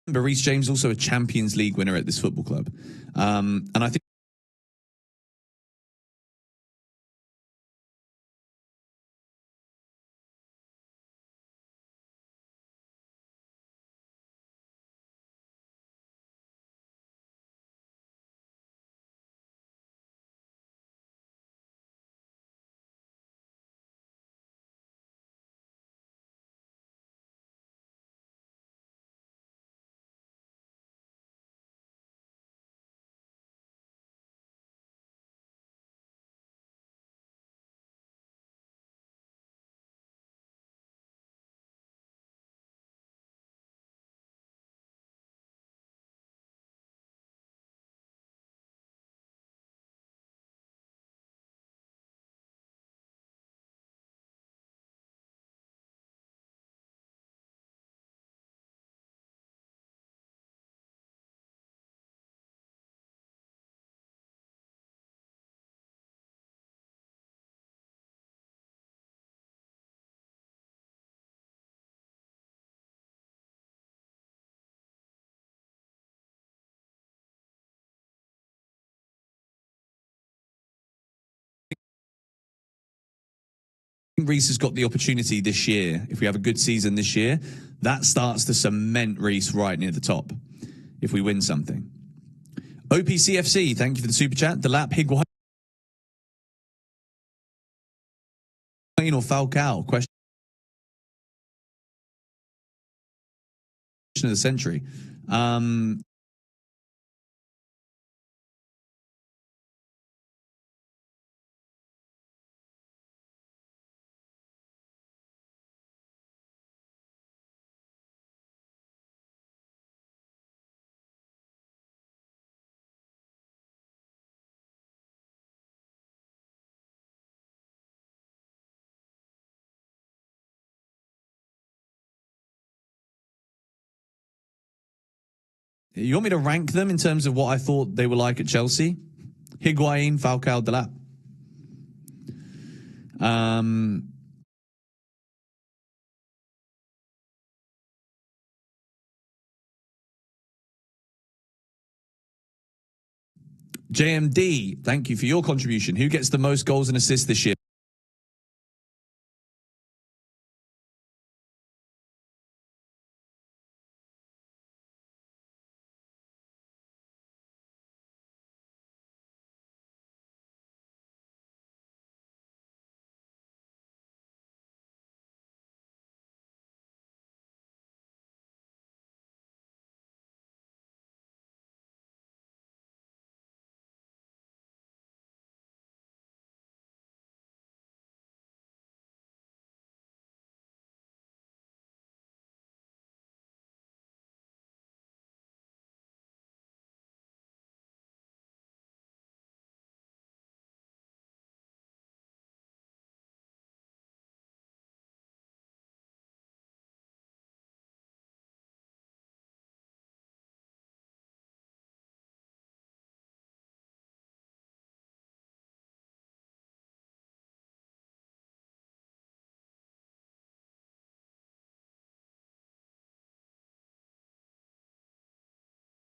Reece James also a Champions League winner at this football club, and I think Reece has got the opportunity this year. If we have a good season this year, that starts to cement Reece right near the top. If we win something, OPCFC, thank you for the super chat. Delap, Higuain or Falcao? Question of the century. You want me to rank them in terms of what I thought they were like at Chelsea? Higuain, Falcao, Delap. JMD, thank you for your contribution. Who gets the most goals and assists this year?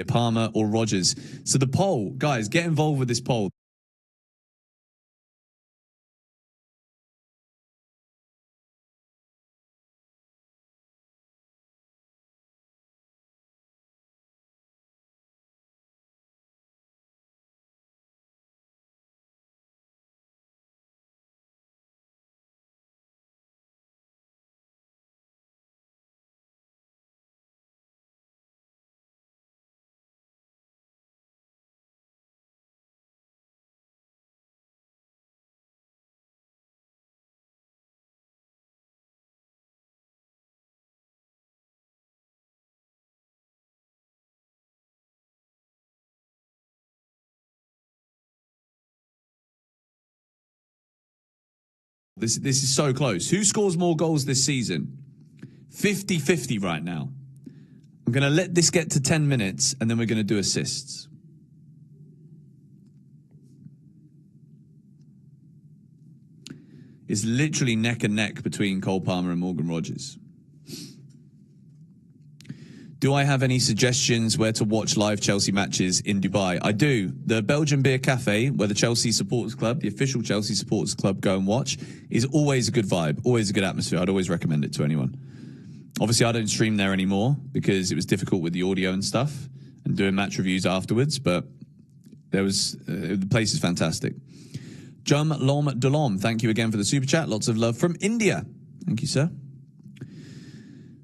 Palmer or Rodgers? So the poll, guys, get involved with this poll. This is so close. Who scores more goals this season? 50-50 right now. I'm going to let this get to 10 minutes, and then we're going to do assists. It's literally neck and neck between Cole Palmer and Morgan Rogers. Do I have any suggestions where to watch live Chelsea matches in Dubai? I do. The Belgian Beer Cafe, where the Chelsea Supporters Club, the official Chelsea Supporters Club, go and watch, is always a good vibe, always a good atmosphere. I'd always recommend it to anyone. Obviously, I don't stream there anymore because it was difficult with the audio and stuff and doing match reviews afterwards, but the place is fantastic. Jum Lom Dolom, thank you again for the super chat. Lots of love from India. Thank you, sir.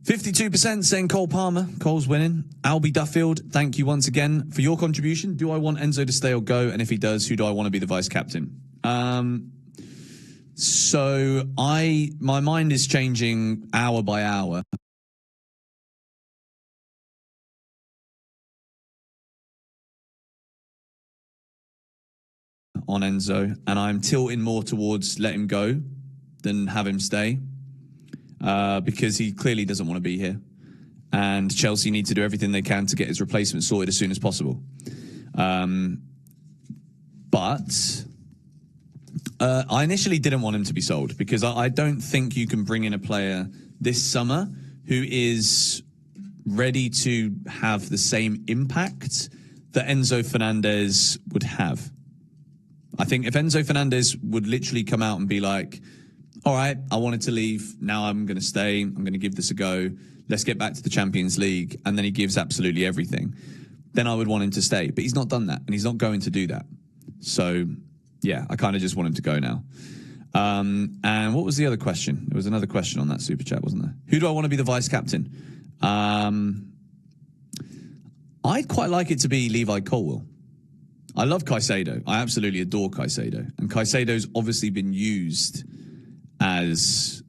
52% saying Cole Palmer. Cole's winning. Albie Duffield, thank you once again for your contribution. Do I want Enzo to stay or go? And if he does, who do I want to be the vice captain? So my mind is changing hour by hour. On Enzo, and I'm tilting more towards let him go than have him stay because he clearly doesn't want to be here, and Chelsea need to do everything they can to get his replacement sorted as soon as possible. But I initially didn't want him to be sold because I don't think you can bring in a player this summer who is ready to have the same impact that Enzo Fernandez would have. I think if Enzo Fernandez would literally come out and be like, all right, I wanted to leave. Now I'm going to stay. I'm going to give this a go. Let's get back to the Champions League. And then he gives absolutely everything. Then I would want him to stay. But he's not done that. And he's not going to do that. So, yeah, I kind of just want him to go now. And what was the other question? There was another question on that super chat, wasn't there? Who do I want to be the vice captain? I'd quite like it to be Levi Colwill. I love Caicedo. I absolutely adore Caicedo. And Caicedo's obviously been used as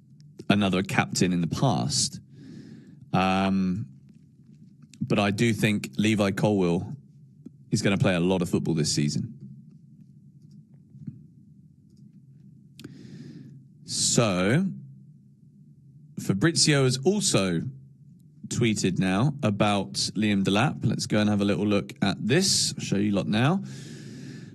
another captain in the past. But I do think Levi Colwill is going to play a lot of football this season. So, Fabrizio has also tweeted now about Liam Delap. Let's go and have a little look at this. I'll show you lot now.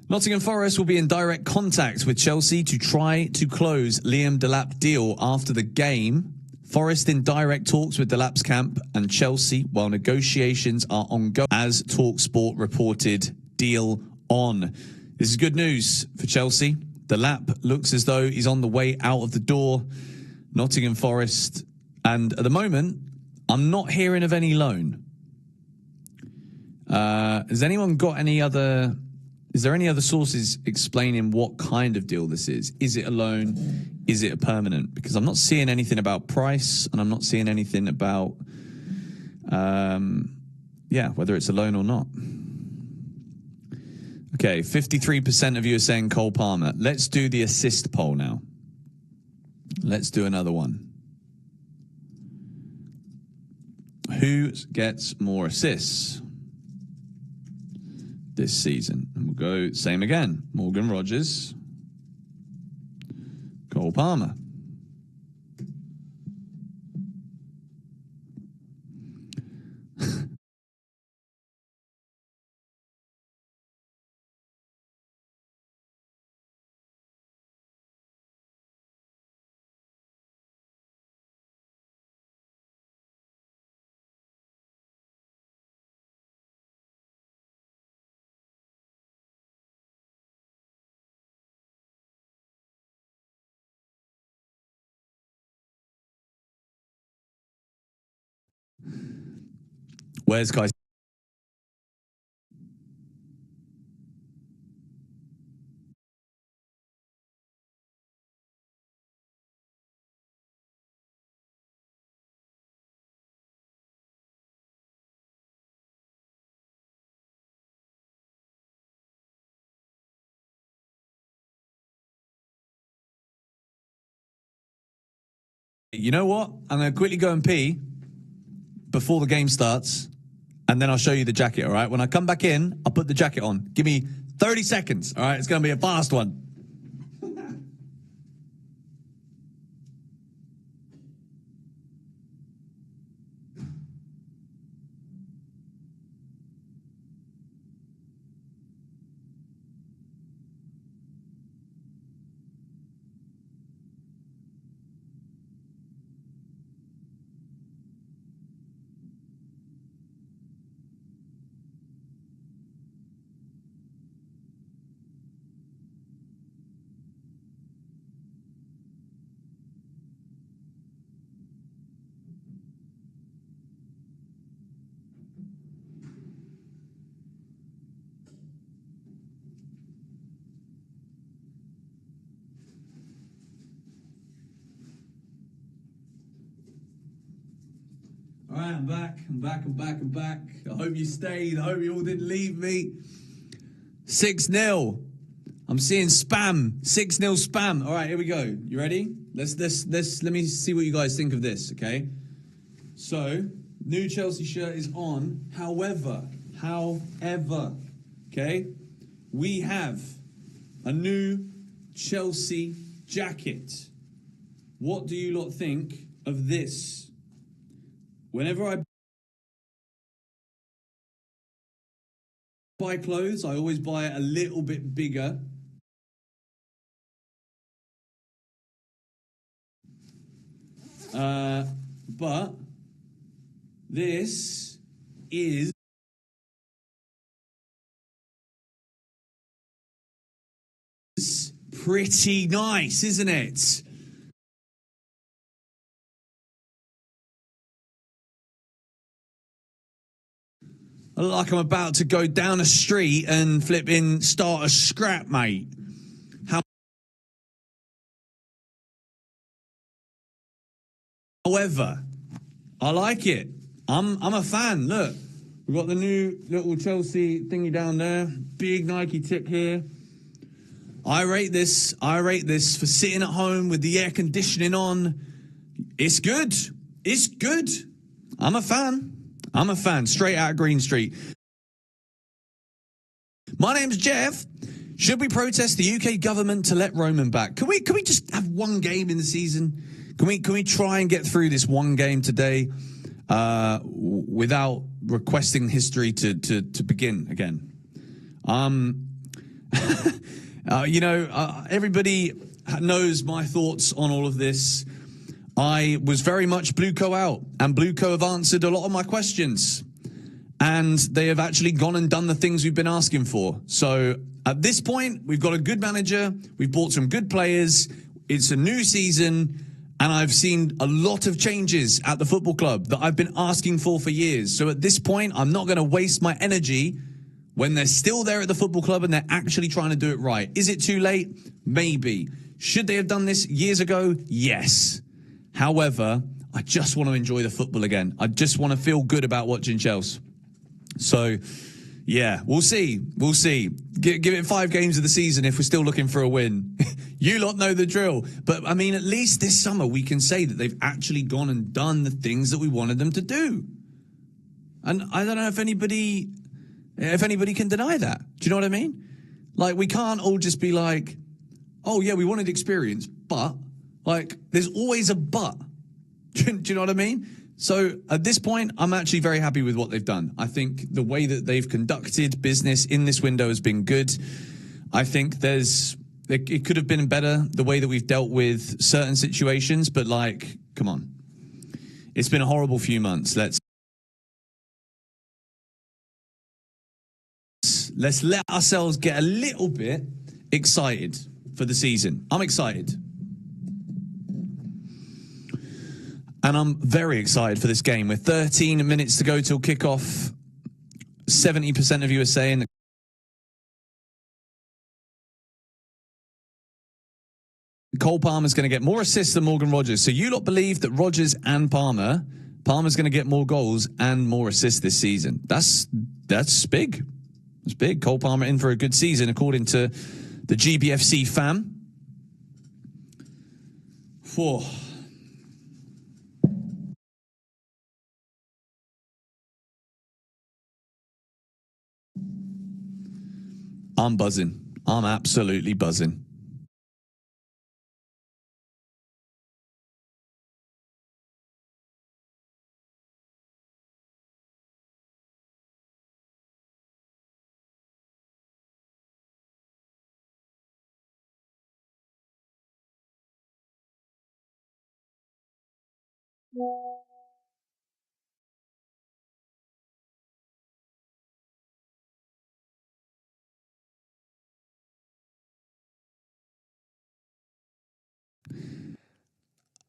Nottingham Forest will be in direct contact with Chelsea to try to close Liam Delap deal after the game. Forest in direct talks with Delap's camp and Chelsea while negotiations are ongoing, as TalkSport reported. Deal on. This is good news for Chelsea. Delap looks as though he's on the way out of the door. Nottingham Forest, and at the moment, I'm not hearing of any loan. Has anyone got any other... Is there any other sources explaining what kind of deal this is? Is it a loan? Is it a permanent? Because I'm not seeing anything about price, and I'm not seeing anything about, whether it's a loan or not. Okay, 53% of you are saying Cole Palmer. Let's do the assist poll now. Let's do another one. Who gets more assists this season? And we'll go same again. Morgan Rogers, Cole Palmer. Where's Kai? You know what? I'm going to quickly go and pee before the game starts, and then I'll show you the jacket, all right? When I come back in, I'll put the jacket on. Give me 30 seconds, all right? It's going to be a fast one. All right, I'm back. I hope you stayed. I hope you all didn't leave me. 6-0. I'm seeing spam. 6-0 spam. All right, here we go. You ready? Let me see what you guys think of this, okay? So, new Chelsea shirt is on. However, okay? We have a new Chelsea jacket. What do you lot think of this? Whenever I buy clothes, I always buy it a little bit bigger. But this is pretty nice, isn't it? I look like I'm about to go down a street and start a scrap, mate. However, I like it. I'm a fan. Look, we've got the new little Chelsea thingy down there. Big Nike tick here. I rate this for sitting at home with the air conditioning on. It's good. It's good. I'm a fan. Straight out of Green Street. My name's Jeff. Should we protest the UK government to let Roman back? Can we just have one game in the season? Can we try and get through this one game today without requesting history to begin again? Everybody knows my thoughts on all of this. I was very much Blueco out, and Blueco have answered a lot of my questions. And they have actually gone and done the things we've been asking for. So at this point, we've got a good manager. We've bought some good players. It's a new season. And I've seen a lot of changes at the football club that I've been asking for years. So at this point, I'm not going to waste my energy when they're still there at the football club and they're actually trying to do it right. Is it too late? Maybe. Should they have done this years ago? Yes. However, I just want to enjoy the football again. I just want to feel good about watching Chelsea. So, yeah, we'll see. Give it 5 games of the season if we're still looking for a win. You lot know the drill. But, I mean, at least this summer we can say that they've actually gone and done the things that we wanted them to do. And I don't know if anybody can deny that. Do you know what I mean? Like, we can't all just be like, oh, yeah, we wanted experience, but, like, there's always a but. Do you know what I mean? So at this point, I'm actually very happy with what they've done. I think the way that they've conducted business in this window has been good. I think it could have been better, the way that we've dealt with certain situations, but like, come on. It's been a horrible few months. Let's let ourselves get a little bit excited for the season. I'm excited. And I'm very excited for this game. With 13 minutes to go till kickoff, 70% of you are saying that Cole Palmer's going to get more assists than Morgan Rogers. So you lot believe that Rogers and Palmer's going to get more goals and more assists this season. That's big. It's big. Cole Palmer in for a good season, according to the GBFC fam. I'm buzzing. I'm absolutely buzzing.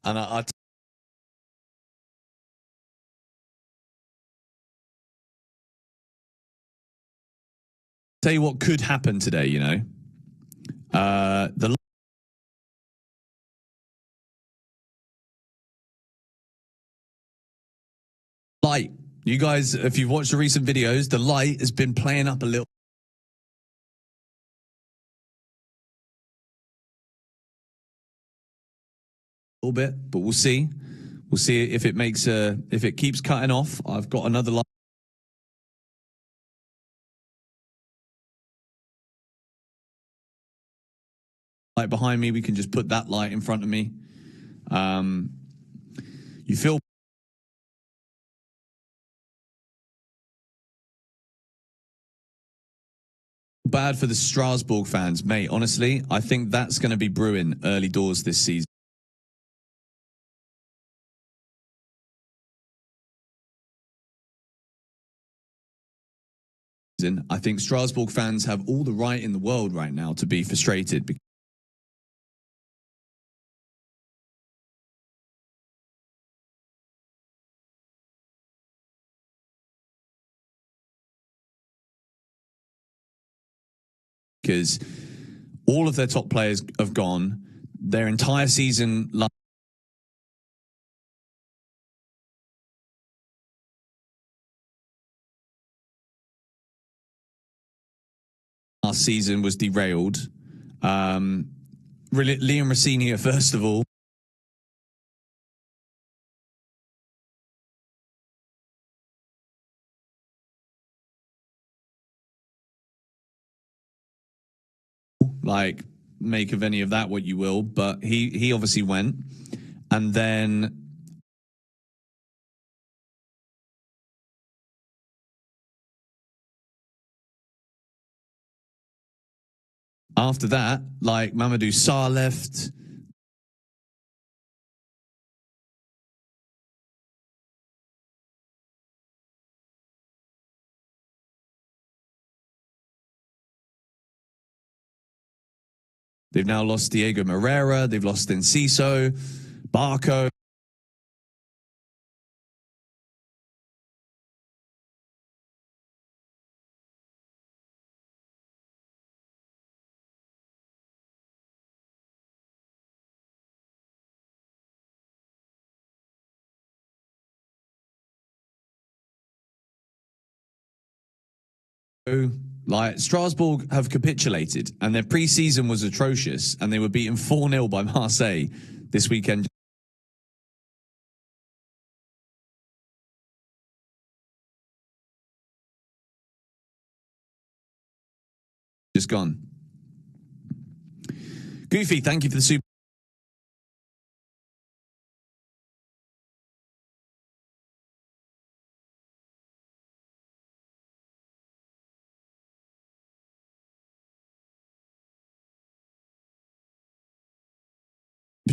And I tell you what could happen today, you know. The light. You guys, if you've watched the recent videos, the light has been playing up a little bit, but we'll see. We'll see if it makes if it keeps cutting off. I've got another light behind me. We can just put that light in front of me. You feel bad for the Strasbourg fans, mate. Honestly, I think that's going to be brewing early doors this season. I think Strasbourg fans have all the right in the world right now to be frustrated. Because all of their top players have gone. Their entire season last season was derailed. Liam Rosenior, first of all, like, make of any of that what you will, but he obviously went. And then after that, like, Mamadou Sarr left. They've now lost Diego Moreira. They've lost Enciso, Barco. Like, Strasbourg have capitulated, and their pre-season was atrocious, and they were beaten 4-0 by Marseille this weekend. Just gone. Goofy, thank you for the super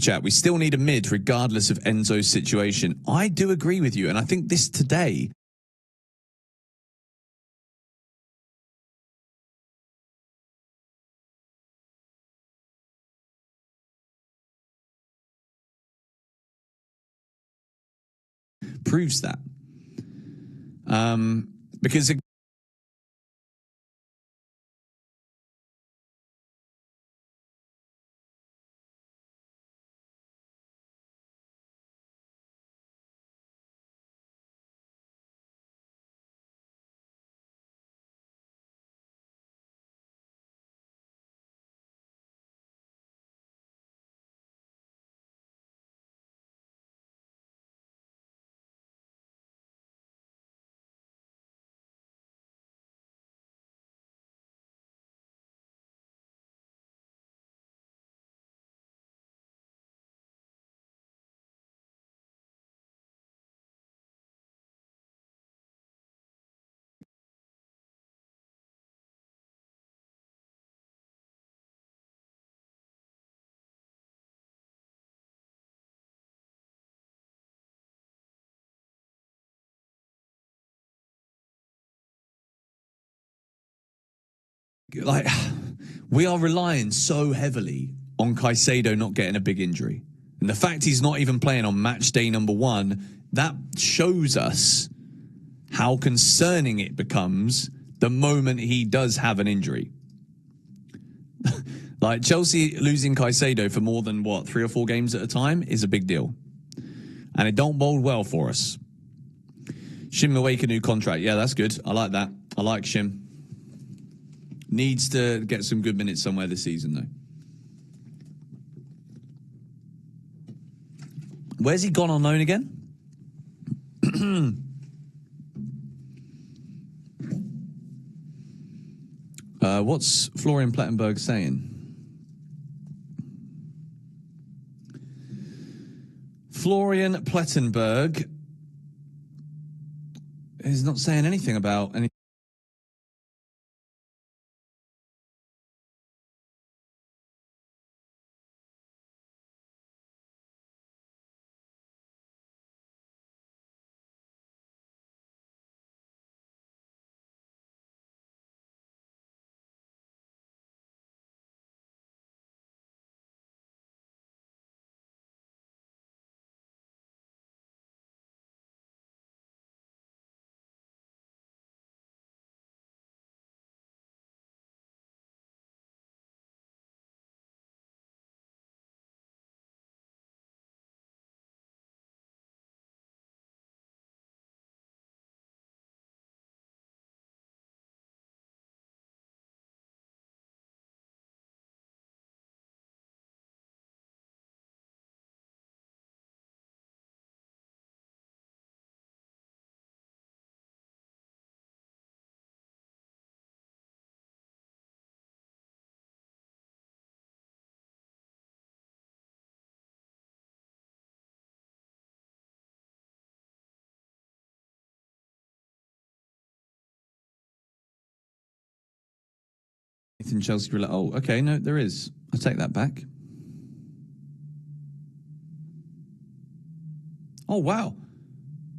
chat. We still need a mid regardless of Enzo's situation. I do agree with you, and I think this today proves that. Because like, we are relying so heavily on Caicedo not getting a big injury. And the fact he's not even playing on match day number 1, that shows us how concerning it becomes the moment he does have an injury. Like, Chelsea losing Caicedo for more than, 3 or 4 games at a time is a big deal. And it don't bode well for us. Shim awake a new contract. Yeah, that's good. I like that. I like Shim. Needs to get some good minutes somewhere this season, though. Where's he gone on loan again? What's Florian Plettenberg saying? Florian Plettenberg is not saying anything about any. In Chelsea, we're like, oh, okay, no, there is. I take that back. Oh, wow.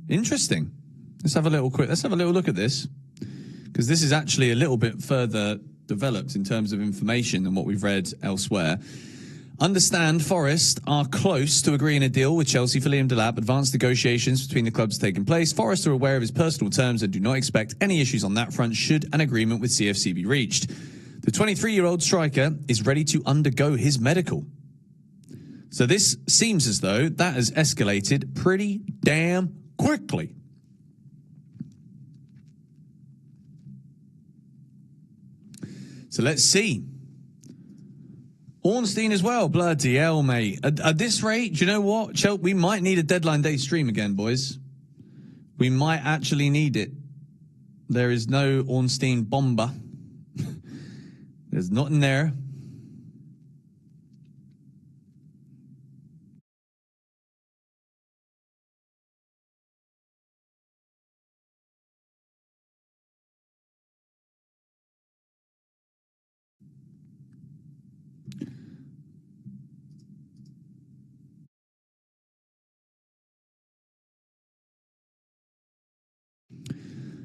Interesting. Let's have a little look at this, because this is actually a little bit further developed in terms of information than what we've read elsewhere. Understand Forest are close to agreeing a deal with Chelsea for Liam Delap. Advanced negotiations between the clubs taking place. Forest are aware of his personal terms and do not expect any issues on that front should an agreement with CFC be reached. The 23-year-old striker is ready to undergo his medical. So this seems as though that has escalated pretty damn quickly. So let's see. Ornstein as well. Bloody hell, mate. At this rate, do you know what? We might need a deadline day stream again, boys. We might actually need it. There is no Ornstein bomber. There's nothing there.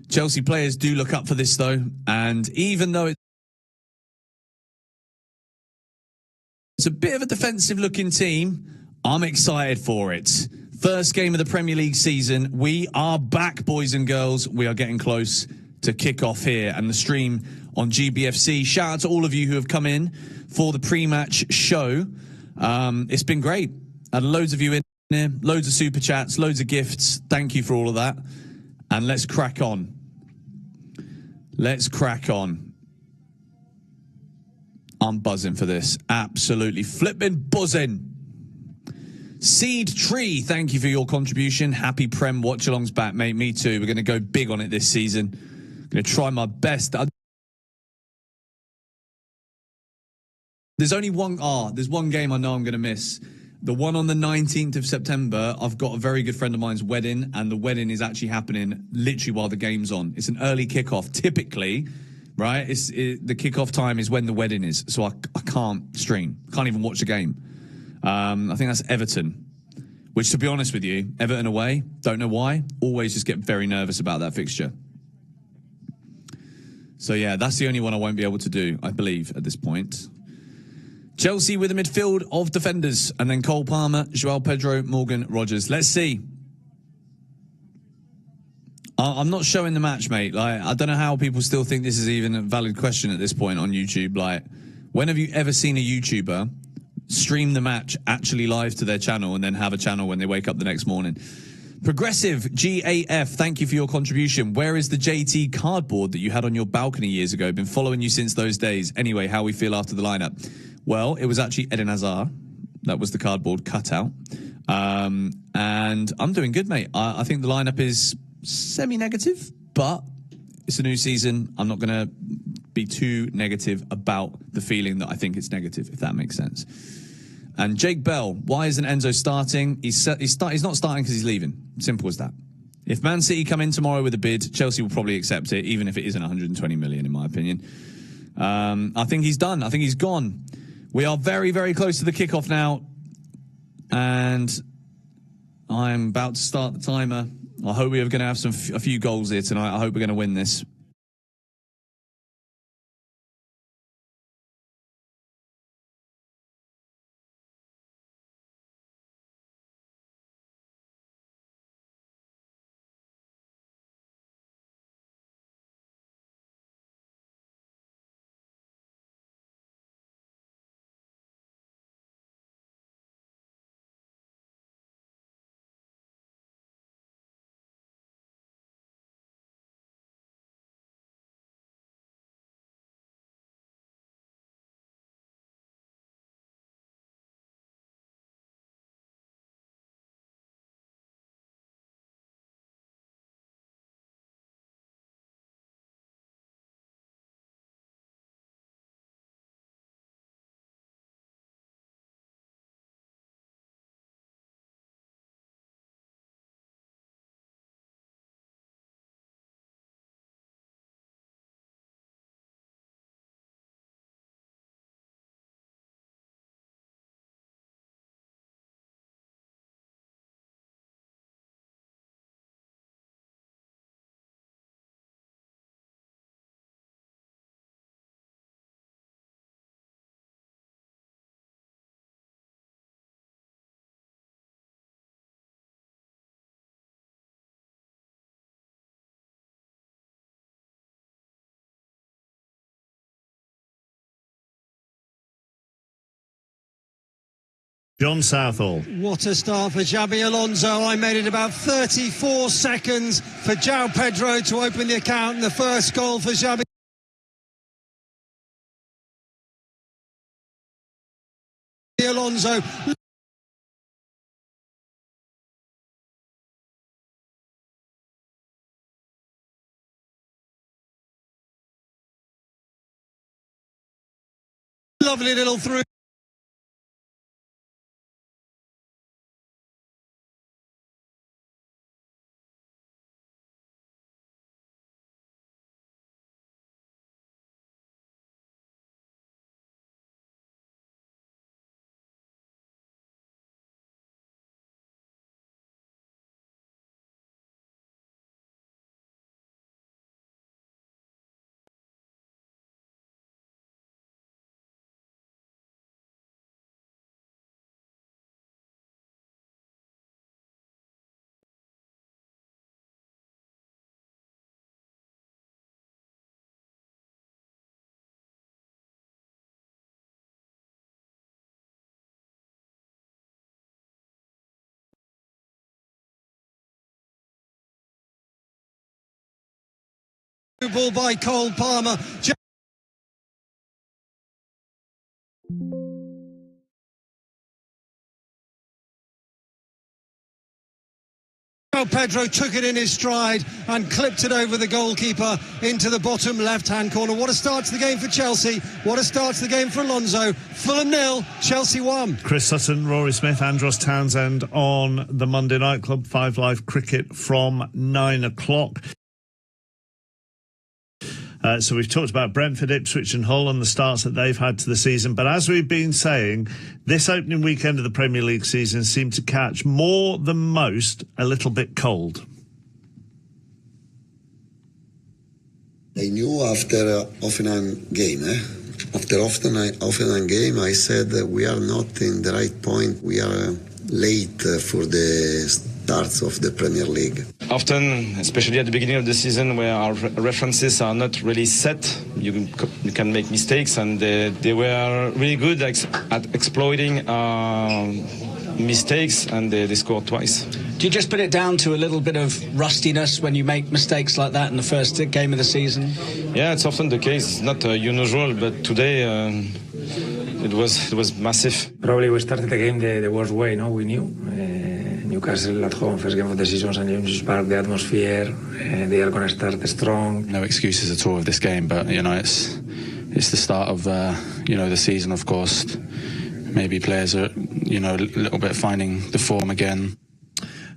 Chelsea players do look up for this, though. And even though it's a bit of a defensive-looking team, I'm excited for it. First game of the Premier League season. We are back, boys and girls. We are getting close to kick off here. And the stream on GBFC. Shout out to all of you who have come in for the pre-match show. It's been great. Had loads of you in there. Loads of super chats. Loads of gifts. Thank you for all of that. And let's crack on. Let's crack on. I'm buzzing for this. Absolutely flipping buzzing. Seed Tree, thank you for your contribution. Happy Prem watch-alongs back, mate. Me too. We're going to go big on it this season. Going to try my best. There's only one. There's one game I know I'm going to miss. The one on the 19th of September, I've got a very good friend of mine's wedding, and the wedding is actually happening literally while the game's on. It's an early kickoff. Typically, right, the kickoff time is when the wedding is, so I can't stream. Can't even watch the game. I think that's Everton, which, to be honest with you, Everton away, don't know why, always just get very nervous about that fixture. So, yeah, that's the only one I won't be able to do, I believe, at this point. Chelsea with a midfield of defenders, and then Cole Palmer, Joao Pedro, Morgan, Rogers. Let's see. I'm not showing the match, mate. Like, I don't know how people still think this is even a valid question at this point on YouTube. Like, when have you ever seen a YouTuber stream the match actually live to their channel and then have a channel when they wake up the next morning? Progressive GAF, thank you for your contribution. Where is the JT cardboard that you had on your balcony years ago? Been following you since those days. Anyway, how we feel after the lineup? Well, it was actually Eden Hazard. That was the cardboard cutout. And I'm doing good, mate. I think the lineup is semi-negative, but it's a new season. I'm not going to be too negative about the feeling that I think it's negative, if that makes sense. And Jake Bell, why isn't Enzo starting? He's not starting because he's leaving. Simple as that. If Man City come in tomorrow with a bid, Chelsea will probably accept it, even if it isn't 120 million, in my opinion. I think he's done. I think he's gone. We are very, very close to the kickoff now. And I'm about to start the timer. I hope we are going to have a few goals here tonight. I hope we're going to win this. John Southall. What a start for Xabi Alonso. I made it about 34 seconds for João Pedro to open the account, and the first goal for Xabi Alonso. Lovely little through. Ball by Cole Palmer. Pedro took it in his stride and clipped it over the goalkeeper into the bottom left-hand corner. What a start to the game for Chelsea. What a start to the game for Alonso. Fulham 0, Chelsea 1. Chris Sutton, Rory Smith, Andros Townsend on the Monday Night Club 5 Live Cricket from 9 o'clock. So we've talked about Brentford, Ipswich and Hull and the starts that they've had to the season. But as we've been saying, this opening weekend of the Premier League season seemed to catch more than most a little bit cold. I knew after Hoffenheim game, after Hoffenheim game, I said that we are not in the right point. We are late for the starts of the Premier League. Often, especially at the beginning of the season, where our references are not really set, you can make mistakes, and they were really good at exploiting mistakes, and they scored twice. Do you just put it down to a little bit of rustiness when you make mistakes like that in the first game of the season? Yeah, it's often the case. It's not unusual, but today it was massive. Probably we started the game the worst way, no? We knew. Newcastle at home, first game of the season, St James's Park, the atmosphere, they are going to start strong. No excuses at all of this game, but it's the start of the season, of course. Maybe players are a little bit finding the form again.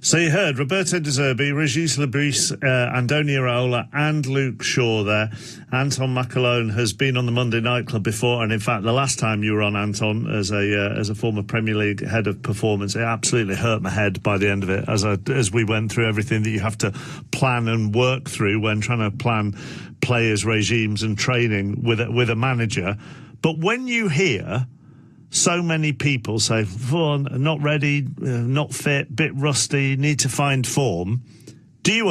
So you heard Roberto De Zerbi, Régis Lebris, Andoni Iraola and Luke Shaw there. Anton McAlone has been on the Monday Night Club before, and in fact the last time you were on, Anton, as a former Premier League head of performance, it absolutely hurt my head by the end of it as we went through everything that you have to plan and work through when trying to plan players, regimes and training with a manager. But when you hear so many people say, "Fun, not ready, not fit, bit rusty, need to find form." Do you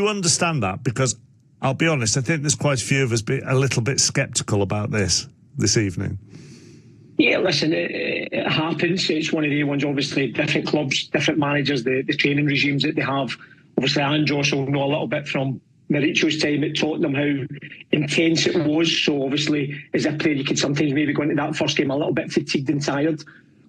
understand that? Because I'll be honest, I think there's quite a few of us a little bit sceptical about this evening. Yeah, listen, it happens. It's one of the ones, obviously, different clubs, different managers, the training regimes that they have. Obviously, Anne Josh will know a little bit from Mauricio's time at Tottenham how intense it was. So obviously as a player you could sometimes maybe go into that first game a little bit fatigued and tired,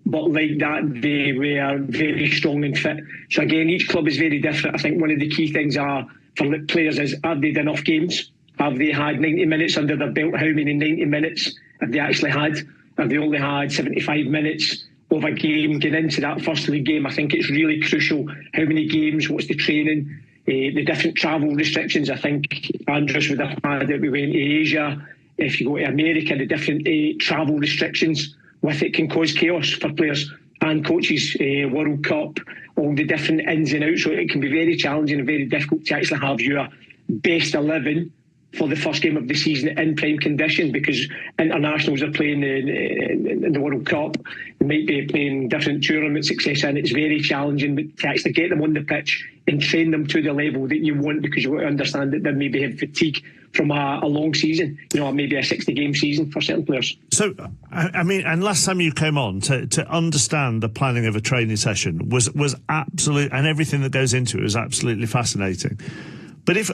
but like that they were very strong and fit. So again, each club is very different. I think one of the key things are for players is, have they done enough games? Have they had 90 minutes under their belt? How many 90 minutes have they actually had? Have they only had 75 minutes of a game getting into that first league game? I think it's really crucial. How many games? What's the training? The different travel restrictions. I think Andrews would have had it. We went to Asia. If you go to America, the different travel restrictions with it can cause chaos for players and coaches. World Cup, all the different ins and outs. So it can be very challenging and very difficult to actually have your best 11 for the first game of the season in prime condition, because internationals are playing in the World Cup. They might be playing different tournaments, etc. And it's very challenging to actually get them on the pitch and train them to the level that you want, because you understand that they maybe have fatigue from a long season, maybe a 60-game season for certain players. So, I mean, and last time you came on, to understand the planning of a training session was absolute, and everything that goes into it was absolutely fascinating. But if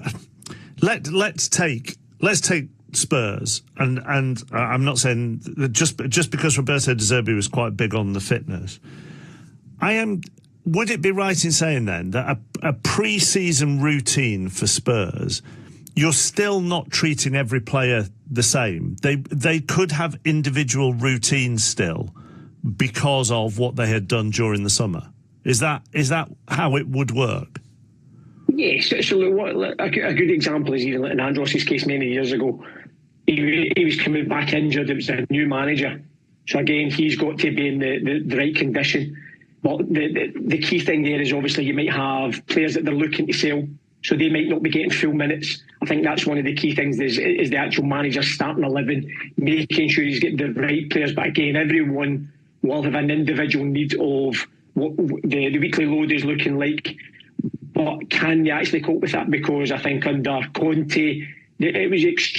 let's take Spurs, and I'm not saying that just because Roberto De Zerbi was quite big on the fitness, would it be right in saying then that a pre-season routine for Spurs, you're still not treating every player the same? They could have individual routines still because of what they had done during the summer. Is that how it would work? Yes. So look, a good example is even in Andros' case many years ago. He was coming back injured. It was a new manager. So again, he's got to be in the right condition. But the key thing there is obviously you might have players that they're looking to sell, so they might not be getting full minutes. I think that's one of the key things is the actual manager starting 11, making sure he's getting the right players. But again, everyone will have an individual need of what the weekly load is looking like. But can you actually cope with that? Because I think under Conte, it was extreme.